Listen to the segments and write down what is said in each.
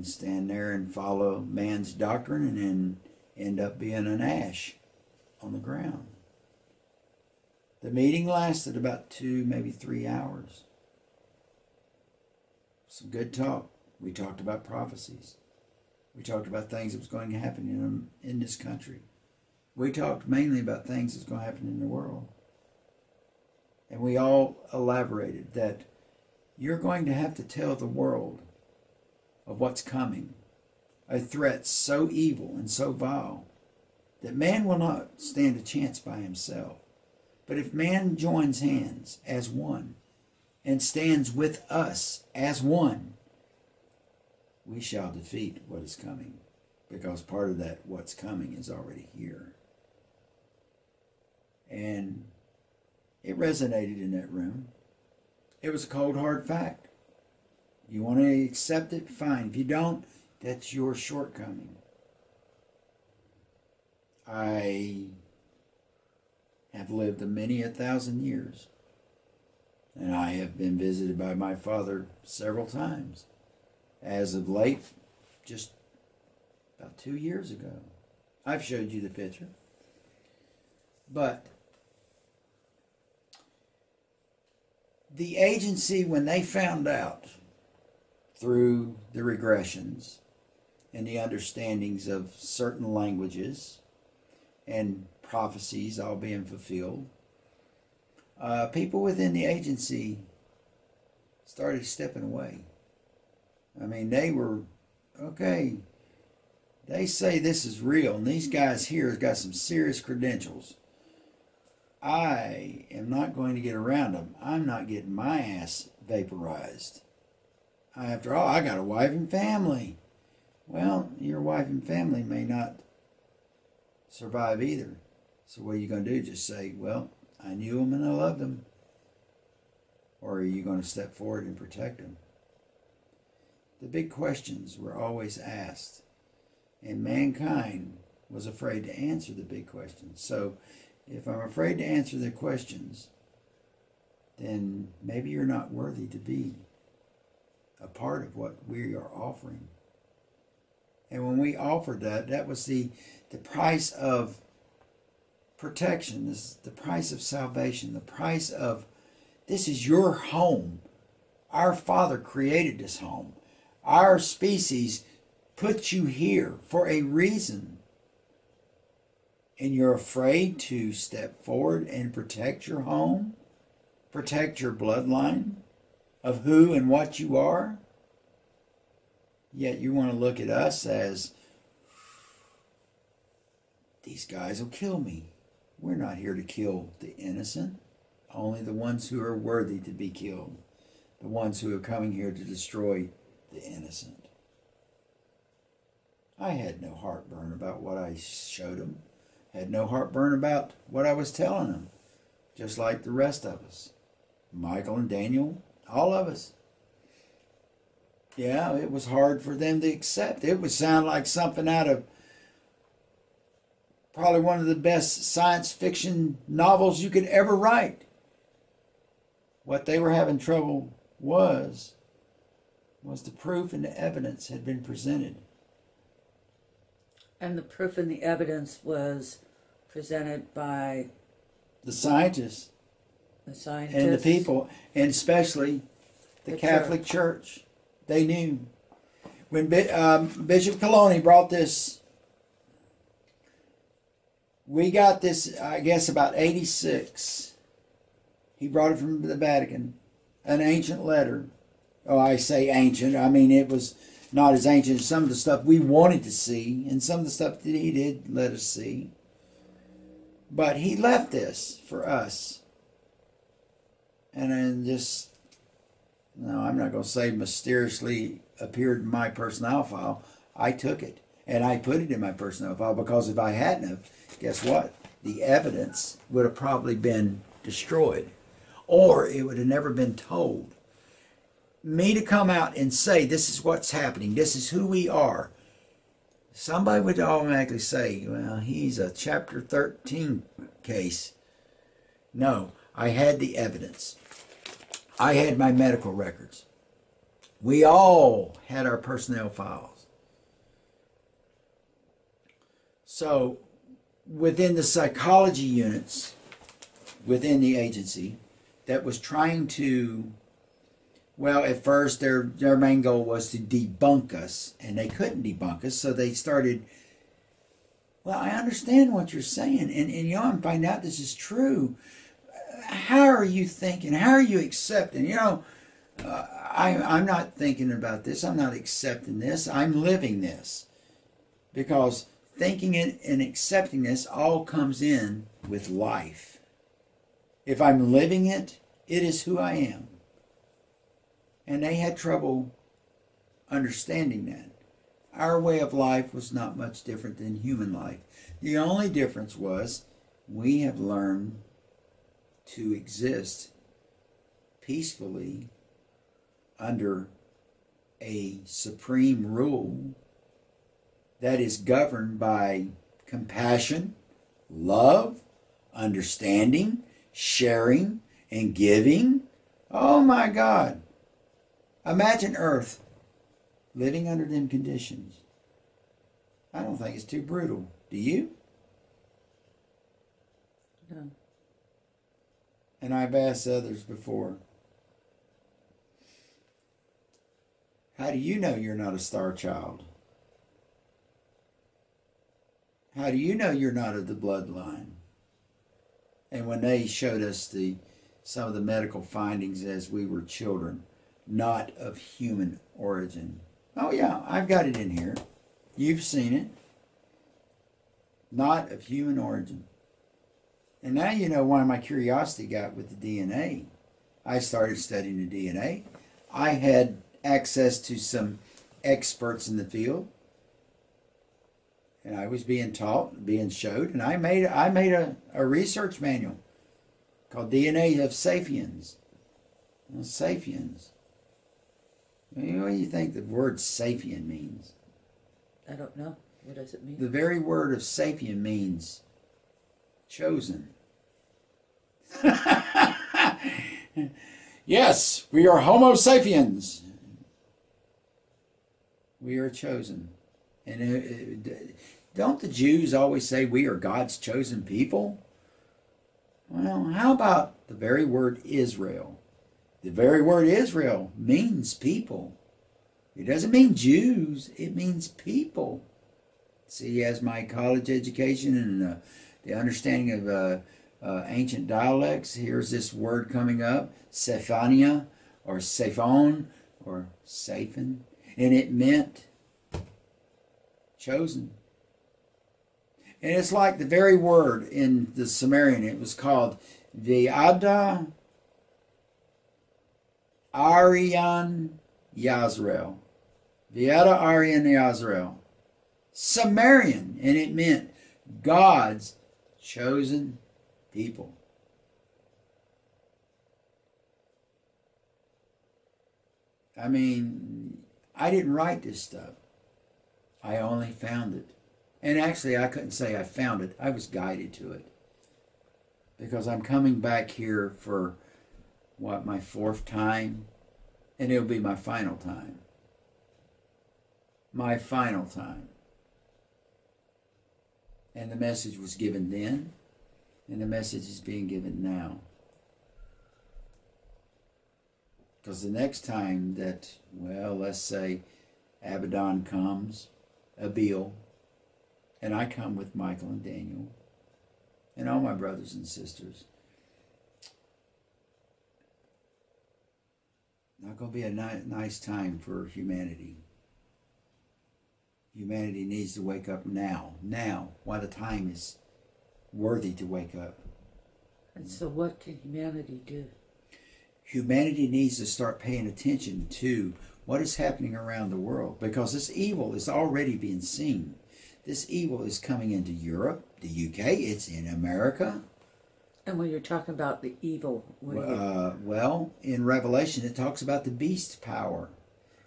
stand there and follow man's doctrine and then end up being an ash on the ground. The meeting lasted about 2, maybe 3 hours. Some good talk. We talked about prophecies. We talked about things that was going to happen in this country. We talked mainly about things that's going to happen in the world. And we all elaborated that you're going to have to tell the world of what's coming. A threat so evil and so vile that man will not stand a chance by himself. But if man joins hands as one and stands with us as one, we shall defeat what is coming, because part of that what's coming is already here. And it resonated in that room. It was a cold, hard fact. You want to accept it? Fine. If you don't, that's your shortcoming. I have lived many 1,000 years, and I have been visited by my father several times. As of late, just about 2 years ago. I've showed you the picture. But the agency, when they found out through the regressions and the understandings of certain languages and prophecies all being fulfilled, people within the agency started stepping away. I mean, they were, okay, they say this is real, and these guys here have got some serious credentials. I am not going to get around them. I'm not getting my ass vaporized. After all, I got a wife and family. Well, your wife and family may not survive either. So what are you going to do? Just say, well, I knew them and I loved them. Or are you going to step forward and protect them? The big questions were always asked, and mankind was afraid to answer the big questions. So if I'm afraid to answer the questions, then maybe you're not worthy to be a part of what we are offering. And when we offered that, that was the price of protection, the price of salvation, the price of, this is your home. Our Father created this home. Our species put you here for a reason. And you're afraid to step forward and protect your home, protect your bloodline of who and what you are. Yet you want to look at us as, these guys will kill me. We're not here to kill the innocent, only the ones who are worthy to be killed, the ones who are coming here to destroy the innocent. I had no heartburn about what I showed them. Had no heartburn about what I was telling them. Just like the rest of us. Michael and Daniel, all of us. Yeah, it was hard for them to accept. It would sound like something out of probably one of the best science fiction novels you could ever write. What they were having trouble was the proof and the evidence had been presented. And the proof and the evidence was presented by the scientists. The scientists. And the people, and especially the Catholic Church. They knew. When Bishop Coloni brought this, we got this, I guess, about 86. He brought it from the Vatican, an ancient letter. Oh, I say ancient. I mean, it was not as ancient as some of the stuff we wanted to see, and some of the stuff that he did let us see. But he left this for us. And then just, no, I'm not going to say mysteriously appeared in my personnel file. I took it, and I put it in my personnel file, because if I hadn't have, guess what? The evidence would have probably been destroyed, or it would have never been told. Me to come out and say, this is what's happening, this is who we are, somebody would automatically say, well, he's a chapter 13 case. No, I had the evidence. I had my medical records. We all had our personnel files. So within the psychology units within the agency that was trying to, well, at first their main goal was to debunk us, and they couldn't debunk us, so they started, well, I understand what you're saying, and you know, I'm finding out this is true. How are you thinking? How are you accepting? You know, I'm not thinking about this. I'm not accepting this. I'm living this. Because thinking it and accepting this all comes in with life. If I'm living it, it is who I am. And they had trouble understanding that. Our way of life was not much different than human life. The only difference was we have learned to exist peacefully under a supreme rule that is governed by compassion, love, understanding, sharing, and giving. Oh my God. Imagine Earth living under them conditions. I don't think it's too brutal. Do you? No. And I've asked others before, how do you know you're not a star child? How do you know you're not of the bloodline? And when they showed us some of the medical findings as we were children, not of human origin. Oh yeah, I've got it in here. You've seen it. Not of human origin. And now you know why my curiosity got with the DNA. I started studying the DNA. I had access to some experts in the field. And I was being taught, being showed, and I made a research manual called DNA of Sapiens. Well, sapiens. What do you think the word sapien means? I don't know. What does it mean? The very word of sapien means chosen. Yes, we are Homo sapiens. We are chosen. And don't the Jews always say we are God's chosen people? Well, how about the very word Israel? The very word Israel means people. It doesn't mean Jews. It means people. See, as my college education and the understanding of ancient dialects, here's this word coming up, Sephania, or Sephon, or Saphan, and it meant chosen. And it's like the very word in the Sumerian, it was called Ve'ada Aryan Yazrael. Ve'ada Aryan Yazrael. Sumerian, and it meant God's chosen people. I mean, I didn't write this stuff. I only found it. And actually, I couldn't say I found it. I was guided to it. Because I'm coming back here for, what, my 4th time? And it'll be my final time. My final time. And the message was given then, and the message is being given now. Because the next time that, well, let's say Abaddon comes, Abil, and I come with Michael and Daniel, and all my brothers and sisters, not going to be a nice time for humanity. Humanity needs to wake up now, while the time is worthy to wake up. And so what can humanity do? Humanity needs to start paying attention to what is happening around the world, because this evil is already being seen. This evil is coming into Europe, the UK, it's in America. And when you're talking about the evil, well, in Revelation it talks about the beast power.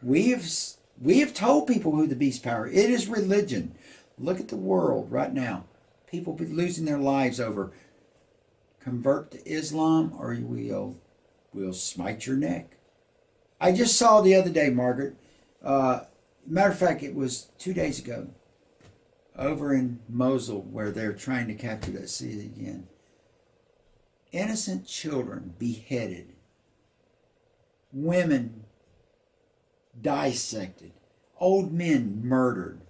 We have told people who the beast power. It is religion. Look at the world right now. People be losing their lives over convert to Islam or we'll smite your neck. I just saw the other day, Margaret. Matter of fact, it was 2 days ago, over in Mosul, where they're trying to capture that city again. Innocent children beheaded, women dissected, old men murdered,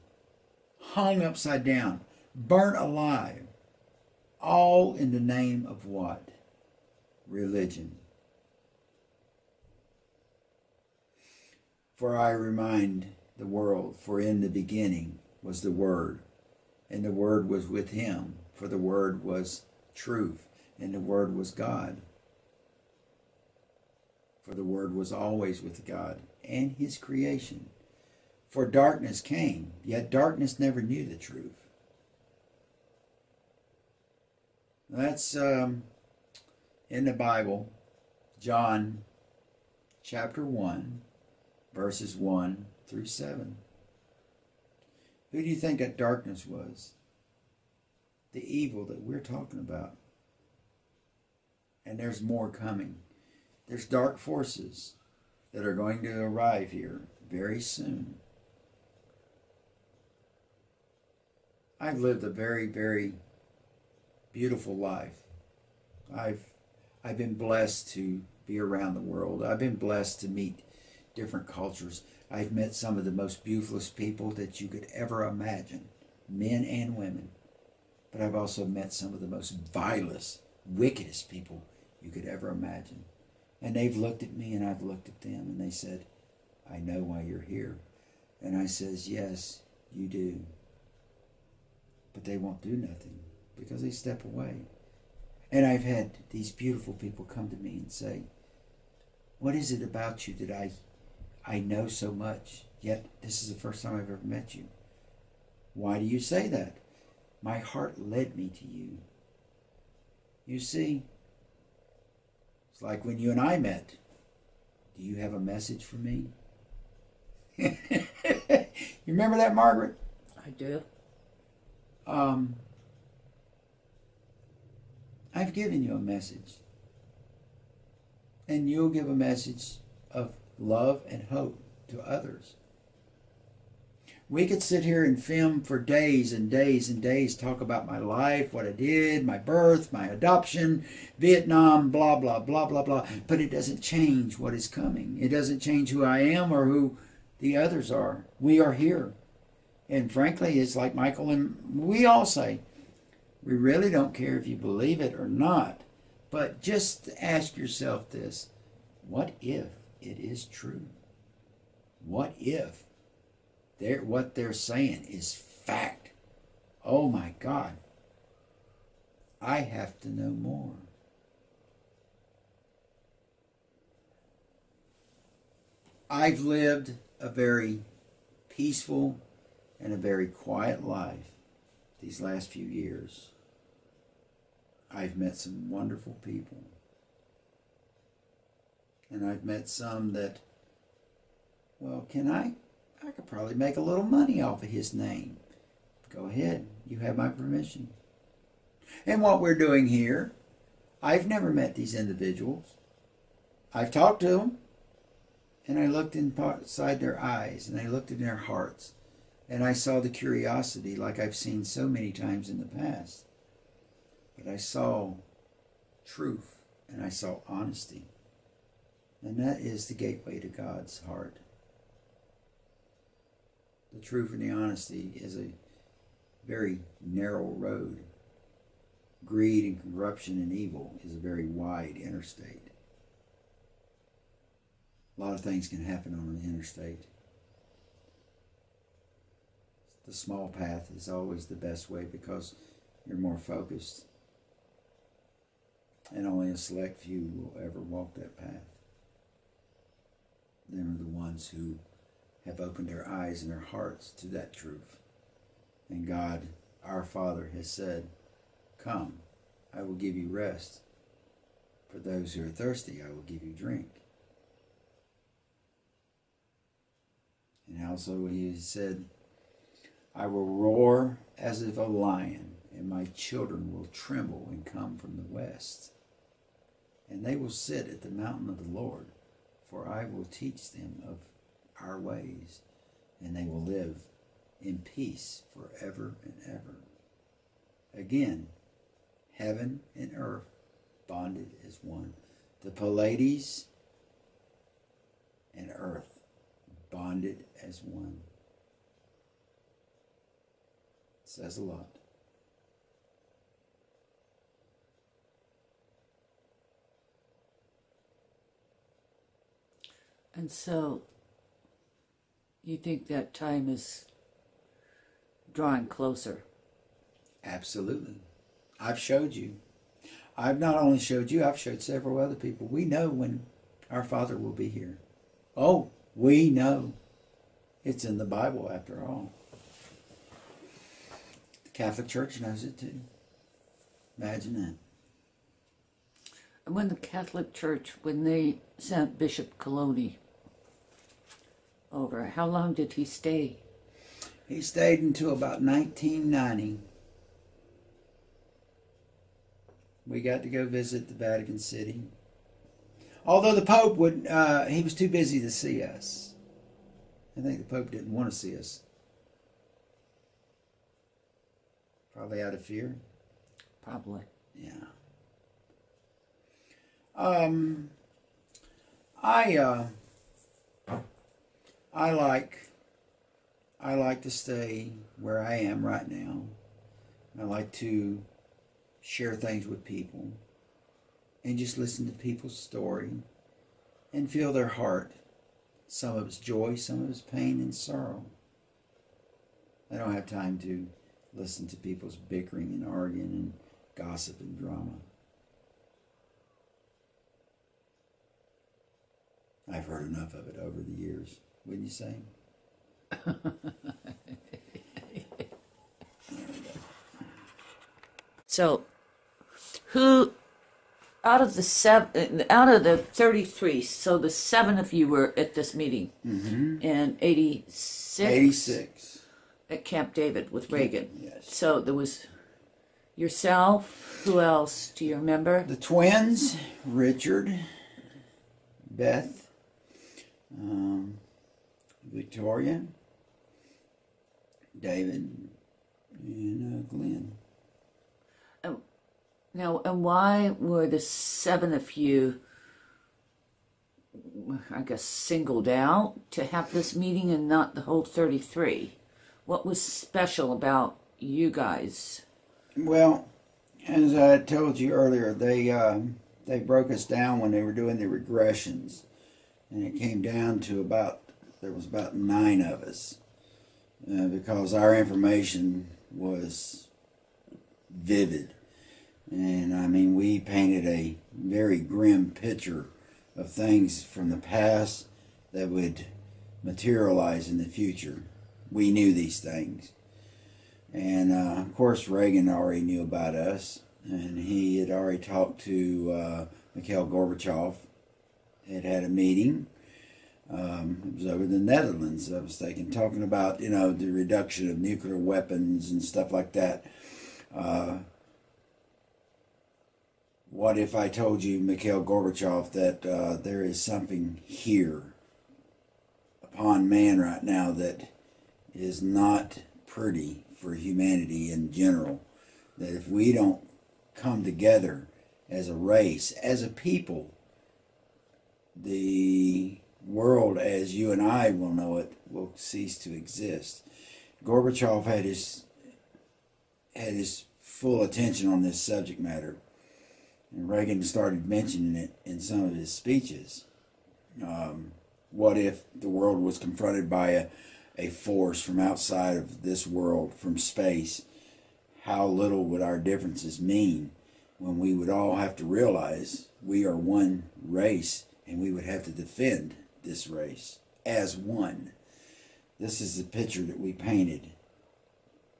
hung upside down, burnt alive, all in the name of what? Religion. For I remind the world, for in the beginning was the Word, and the Word was with him, for the Word was truth, and the Word was God. For the Word was always with God and his creation. For darkness came, yet darkness never knew the truth. That's in the Bible, John chapter 1, verses 1 through 7. Who do you think that darkness was? The evil that we're talking about. And there's more coming. There's dark forces that are going to arrive here very soon. I've lived a very, very beautiful life. I've been blessed to be around the world. I've been blessed to meet different cultures. I've met some of the most beautifulest people that you could ever imagine, men and women. But I've also met some of the most vilest, wickedest people you could ever imagine. And they've looked at me and I've looked at them and they said, I know why you're here. And I says, yes, you do. But they won't do nothing because they step away. And I've had these beautiful people come to me and say, what is it about you that I know so much, yet this is the first time I've ever met you? Why do you say that? My heart led me to you. You see, it's like when you and I met. Do you have a message for me? You remember that, Margaret? I do. I've given you a message. And you'll give a message of love and hope to others. We could sit here and film for days and days and days, talk about my life, what I did, my birth, my adoption, Vietnam, blah, blah, blah, blah, blah. But it doesn't change what is coming. It doesn't change who I am or who the others are. We are here. And frankly, it's like Michael and we all say, we really don't care if you believe it or not. But just ask yourself this, what if it is true? What if what they're saying is fact? Oh my God. I have to know more. I've lived a very peaceful and a very quiet life these last few years. I've met some wonderful people. And I've met some that, well, I could probably make a little money off of his name. Go ahead. You have my permission. And what we're doing here, I've never met these individuals. I've talked to them. And I looked inside their eyes. And I looked in their hearts. And I saw the curiosity like I've seen so many times in the past. But I saw truth. And I saw honesty. And that is the gateway to God's heart. The truth and the honesty is a very narrow road. Greed and corruption and evil is a very wide interstate. A lot of things can happen on an interstate. The small path is always the best way because you're more focused. And only a select few will ever walk that path. Them are the ones who have opened their eyes and their hearts to that truth. And God, our Father, has said, come, I will give you rest. For those who are thirsty, I will give you drink. And also he said, I will roar as if a lion, and my children will tremble and come from the west. And they will sit at the mountain of the Lord, For I will teach them of our ways, and they will live in peace forever and ever. Again, heaven and earth bonded as one. The Pleiades and earth bonded as one. Says a lot. And so, you think that time is drawing closer? Absolutely. I've showed you. I've not only showed you, I've showed several other people. We know when our Father will be here. Oh, we know. It's in the Bible, after all. The Catholic Church knows it too. Imagine that. And when the Catholic Church, when they sent Bishop Coloni over, how long did he stay? He stayed until about 1990. We got to go visit the Vatican City. Although the Pope would, he was too busy to see us. I think the Pope didn't want to see us. Probably out of fear. Probably. Yeah. I like to stay where I am right now. I like to share things with people and just listen to people's story and feel their heart. Some of it's joy, some of it's pain and sorrow. I don't have time to listen to people's bickering and arguing and gossip and drama. I've heard enough of it over the years, wouldn't you say? So, who out of the 33? So the 7 of you were at this meeting in 86. 86 at Camp David with Reagan. Yes. So there was yourself. Who else? Do you remember? The twins, Richard, Beth, Victoria, David, and Glenn. Now, and why were the 7 of you, I guess, singled out to have this meeting and not the whole 33? What was special about you guys? Well, as I told you earlier, they broke us down when they were doing the regressions, and it came down to there was about 9 of us, because our information was vivid. And I mean, we painted a very grim picture of things from the past that would materialize in the future. We knew these things. And of course, Reagan already knew about us. And he had already talked to Mikhail Gorbachev. Had a meeting. It was over in the Netherlands, I was thinking, talking about, the reduction of nuclear weapons and stuff like that. What if I told you, Mikhail Gorbachev, that there is something here upon man right now that is not pretty for humanity in general? That if we don't come together as a race, as a people, the world as you and I will know it will cease to exist. Gorbachev had his full attention on this subject matter. And Reagan started mentioning it in some of his speeches. What if the world was confronted by a force from outside of this world, from space? How little would our differences mean when we would all have to realize we are one race and we would have to defend this race as one? This is the picture that we painted.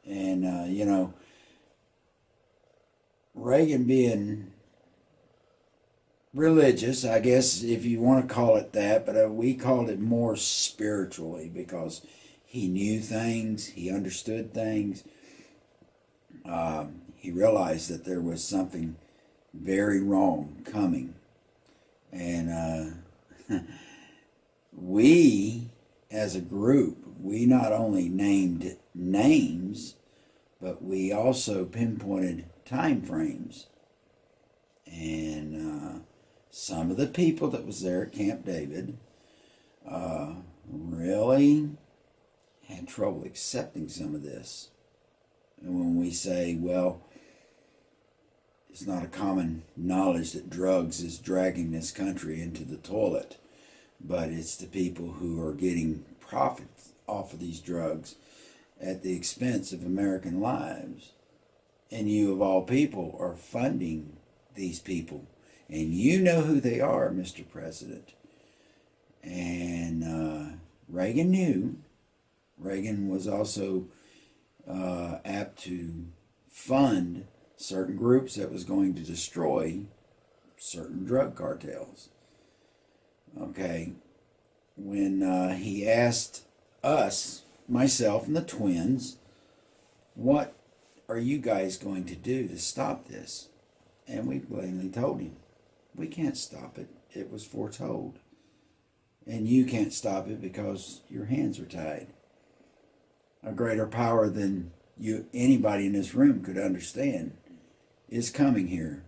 And, Reagan being religious, I guess, if you want to call it that, but we called it more spiritually because he knew things, he understood things. He realized that there was something very wrong coming. And we, as a group, we not only named names, but we also pinpointed time frames. And some of the people that was there at Camp David really had trouble accepting some of this. And when we say, well, it's not a common knowledge that drugs is dragging this country into the toilet, but it's the people who are getting profits off of these drugs at the expense of American lives. And you, of all people, are funding these people. And you know who they are, Mr. President. And Reagan knew. Reagan was also apt to fund certain groups that was going to destroy certain drug cartels. Okay, when he asked us, myself and the twins, what are you guys going to do to stop this? And we plainly told him, we can't stop it. It was foretold. And you can't stop it because your hands are tied. A greater power than anybody in this room could understand is coming here.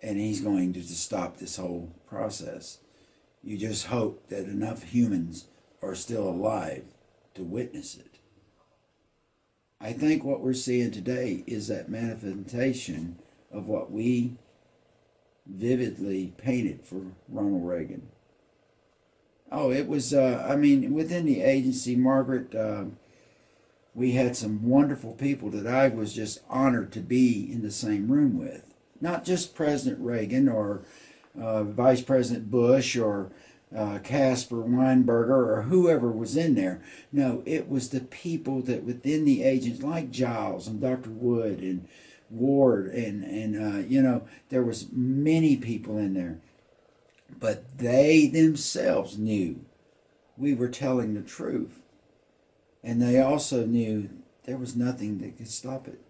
And he's going to stop this whole process. You just hope that enough humans are still alive to witness it. I think what we're seeing today is that manifestation of what we vividly painted for Ronald Reagan. Oh, it was, within the agency, Margaret, we had some wonderful people that I was just honored to be in the same room with. Not just President Reagan or Vice President Bush or Casper Weinberger or whoever was in there. No, it was the people that within the agents, like Giles and Dr. Wood and Ward and there was many people in there. But they themselves knew we were telling the truth. And they also knew there was nothing that could stop it.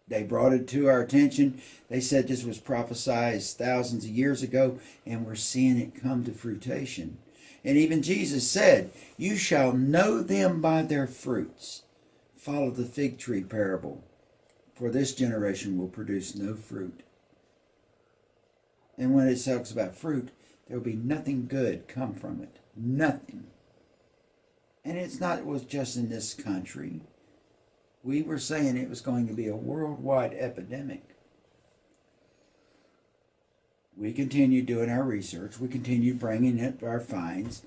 They brought it to our attention. They said this was prophesied thousands of years ago, and we're seeing it come to fruition. And even Jesus said, you shall know them by their fruits. Follow the fig tree parable, for this generation will produce no fruit. And when it talks about fruit, there will be nothing good come from it. Nothing. And it's not, it was just in this country. We were saying it was going to be a worldwide epidemic. We continued doing our research. We continued bringing up our finds.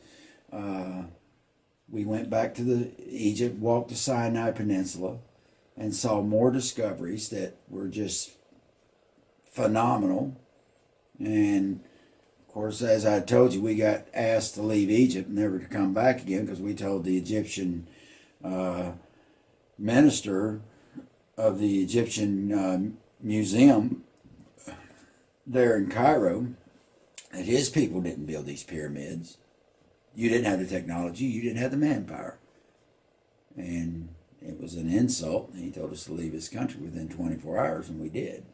We went back to Egypt, walked the Sinai Peninsula, and saw more discoveries that were just phenomenal. And of course, as I told you, we got asked to leave Egypt, never to come back again, because we told the Egyptian minister of the Egyptian museum there in Cairo that his people didn't build these pyramids. You didn't have the technology, you didn't have the manpower. And it was an insult. He told us to leave his country within 24 hours, and we did.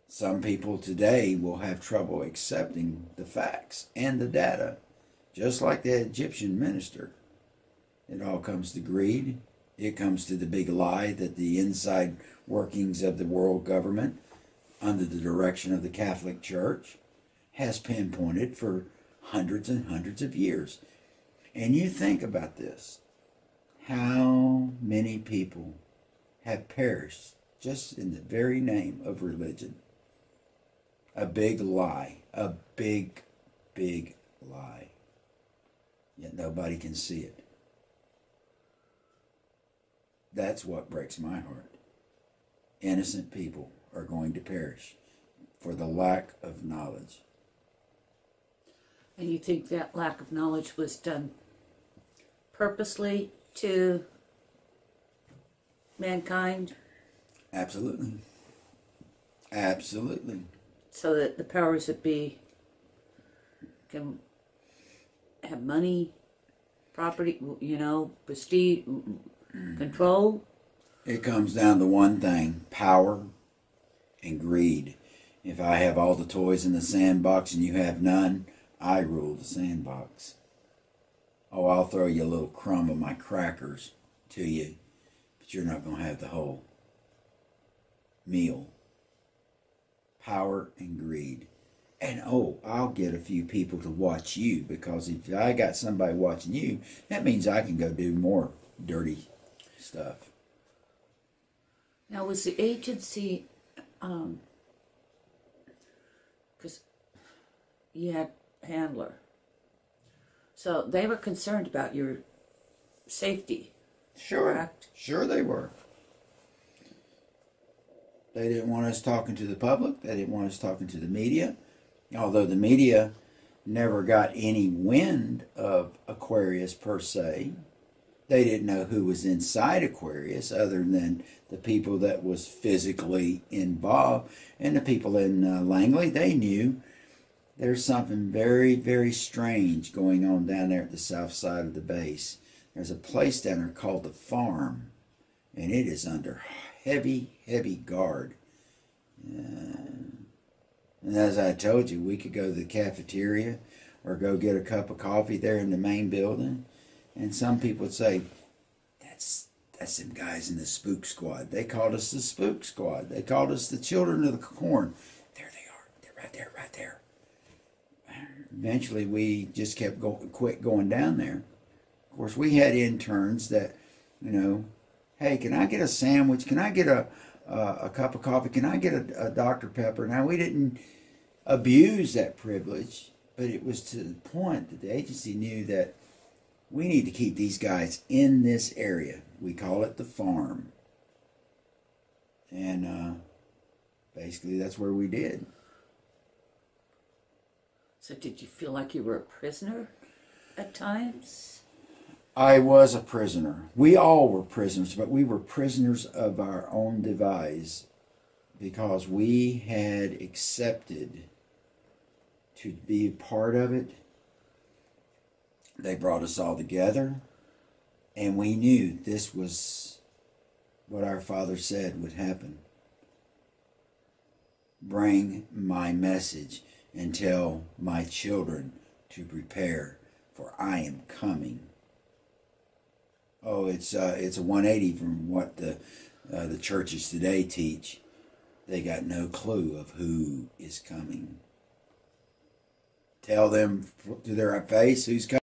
Some people today will have trouble accepting the facts and the data, just like the Egyptian minister. It all comes to greed. It comes to the big lie that the inside workings of the world government, under the direction of the Catholic Church, has pinpointed for hundreds and hundreds of years. And you think about this. How many people have perished just in the very name of religion? A big lie. A big, big lie. Yet nobody can see it. That's what breaks my heart. Innocent people are going to perish for the lack of knowledge. And you think that lack of knowledge was done purposely to mankind? Absolutely. Absolutely. So that the powers that be can have money, property, prestige, control? It comes down to one thing: power and greed. If I have all the toys in the sandbox and you have none, I rule the sandbox. Oh, I'll throw you a little crumb of my crackers to you, but you're not going to have the whole meal. Power and greed. And oh, I'll get a few people to watch you, because if I got somebody watching you, that means I can go do more dirty stuff. Now, was the agency, because you had handler, so they were concerned about your safety, Sure. correct? Sure they were. They didn't want us talking to the public. They didn't want us talking to the media. Although the media never got any wind of Aquarius per se. They didn't know who was inside Aquarius other than the people that was physically involved. And the people in Langley, they knew there's something very, very strange going on down there at the south side of the base. There's a place down there called the Farm, and it is under heavy, heavy guard. And as I told you, we could go to the cafeteria or go get a cup of coffee there in the main building. And some people would say, that's them guys in the spook squad. They called us the spook squad. They called us the children of the corn. There they are. They're right there, right there. Eventually, we just quit going down there. Of course, we had interns that, hey, can I get a sandwich? Can I get a cup of coffee? Can I get a Dr. Pepper? Now, we didn't abuse that privilege, but it was to the point that the agency knew that we need to keep these guys in this area. We call it the Farm. And basically that's where we did. So did you feel like you were a prisoner at times? I was a prisoner. We all were prisoners, but we were prisoners of our own device because we had accepted to be a part of it. They brought us all together, and we knew this was what our Father said would happen. Bring my message and tell my children to prepare, for I am coming. Oh, it's a 180 from what the churches today teach. They got no clue of who is coming. Tell them to their face who's coming.